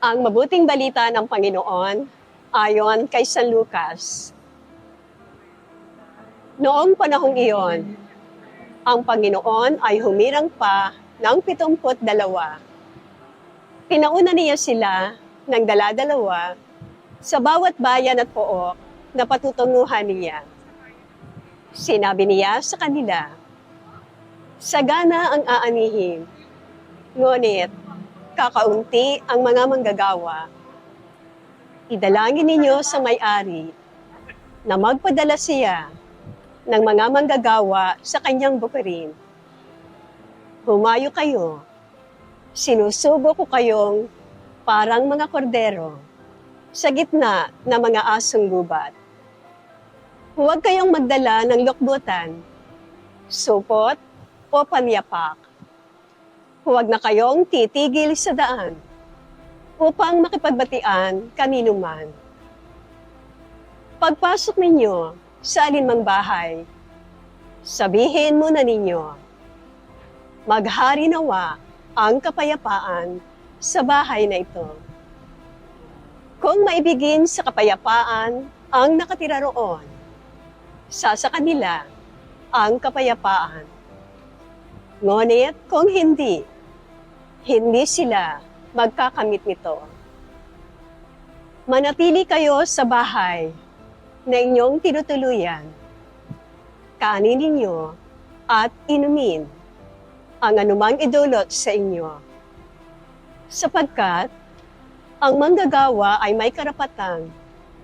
Ang mabuting balita ng Panginoon ayon kay San Lucas. Noong panahong iyon, ang Panginoon ay humirang pa ng 72. Pinauna niya sila ng dala-dalawa sa bawat bayan at pook na patutunguhan niya. Sinabi niya sa kanila, "Sagana ang aanihin, ngunit kakaunti ang mga manggagawa. Idalangin ninyo sa may-ari na magpadala siya ng mga manggagawa sa kanyang bukirin. Humayo kayo, sinusubo ko kayong parang mga kordero sa gitna ng mga asong gubat. Huwag kayong magdala ng lukbutan, supot o panyapak. Huwag na kayong titigil sa daan upang makipagbatian kanino man. Pagpasok ninyo sa alinmang bahay, sabihin muna ninyo, maghari nawa ang kapayapaan sa bahay na ito. Kung maibigin sa kapayapaan ang nakatira roon, sa kanila ang kapayapaan. Ngunit kung hindi sila magkakamit nito. Manatili kayo sa bahay na inyong tinutuluyan. Kanin ninyo at inumin ang anumang idulot sa inyo. Sapagkat ang manggagawa ay may karapatang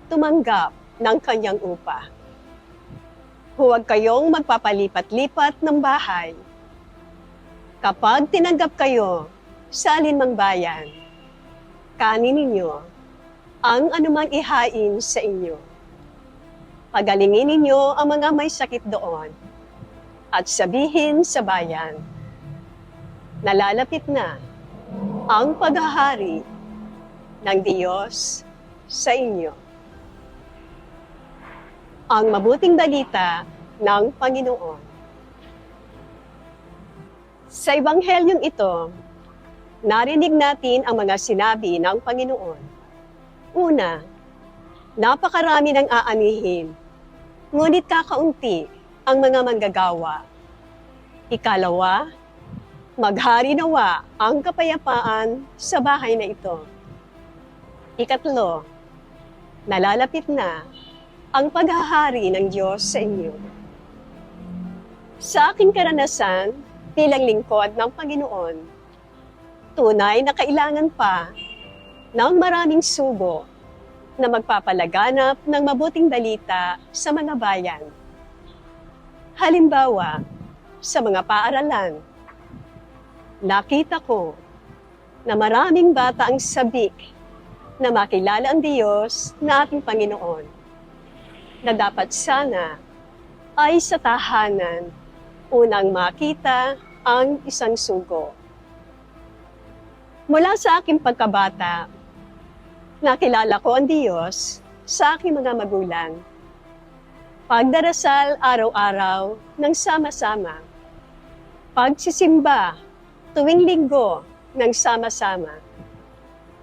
tumanggap ng kanyang upa. Huwag kayong magpapalipat-lipat ng bahay. Kapag tinanggap kayo sa alinmang bayan, kanin ninyo ang anumang ihain sa inyo. Pagalingin ninyo ang mga may sakit doon at sabihin sa bayan, nalalapit na ang paghahari ng Diyos sa inyo. Ang mabuting balita ng Panginoon. Sa Ebanghelyong ito, narinig natin ang mga sinabi ng Panginoon. Una, napakarami ng aanihin, ngunit kakaunti ang mga manggagawa. Ikalawa, maghari nawa ang kapayapaan sa bahay na ito. Ikatlo, nalalapit na ang paghahari ng Diyos sa inyo. Sa aking karanasan bilang lingkod ng Panginoon, tunay na kailangan pa ng maraming sugo na magpapalaganap ng mabuting balita sa mga bayan. Halimbawa, sa mga paaralan, nakita ko na maraming bata ang sabik na makilala ang Diyos na ating Panginoon, na dapat sana ay sa tahanan unang makita ang isang sugo. Mula sa aking pagkabata, nakilala ko ang Diyos sa aking mga magulang. Pagdarasal araw-araw ng sama-sama. Pagsisimba tuwing linggo ng sama-sama.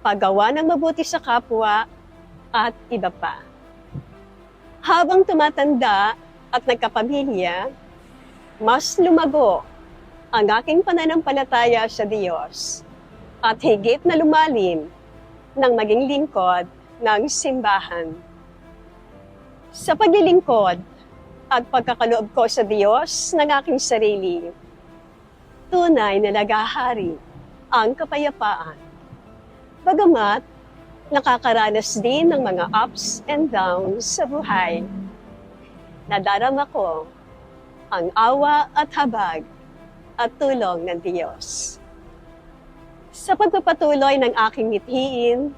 Paggawa ng mabuti sa kapwa at iba pa. Habang tumatanda at nagkapamilya, mas lumago ang aking pananampalataya sa Diyos at higit na lumalim ng maging lingkod ng simbahan. Sa paglilingkod at pagkakaloob ko sa Diyos ng aking sarili, tunay na nagahari ang kapayapaan. Bagamat nakakaranas din ng mga ups and downs sa buhay, nadarama ko ang awa at habag at tulong ng Diyos. Sa pagpapatuloy ng aking mithiin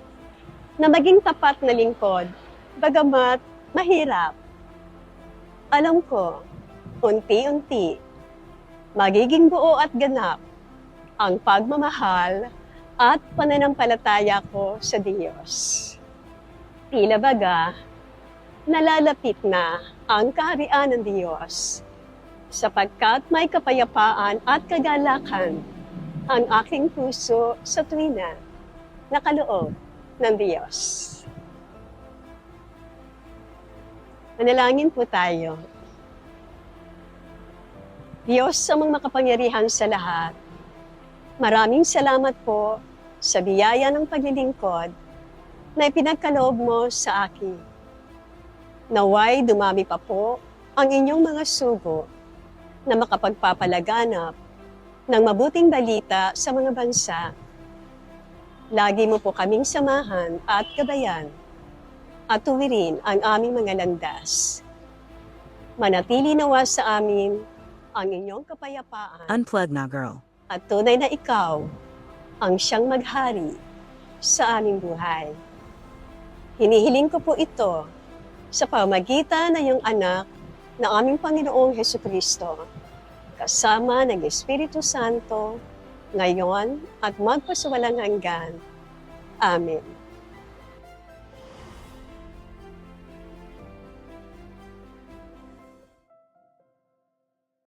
na maging tapat na lingkod, bagamat mahirap, alam ko, unti-unti, magiging buo at ganap ang pagmamahal at pananampalataya ko sa Diyos. Tila baga, nalalapit na ang kaharian ng Diyos, sapagkat may kapayapaan at kagalakan ang aking puso sa tuwina nakaloob ng Diyos. Manalangin po tayo. Diyos sa mga makapangyarihan sa lahat, maraming salamat po sa biyaya ng paglilingkod na ipinagkaloob mo sa akin. Naway dumami pa po ang inyong mga sugo na makapagpapalaganap ng mabuting balita sa mga bansa. Lagi mo po kaming samahan at gabayan at tuwirin ang aming mga landas. Manatili nawa sa amin ang inyong kapayapaan Unplug na, girl. at tunay na ikaw ang siyang maghari sa aming buhay. Hinihiling ko po ito sa pamagitan ng iyong anak na aming Panginoong Hesukristo, kasama ng Espiritu Santo, ngayon at magpasawalang hanggan. Amen.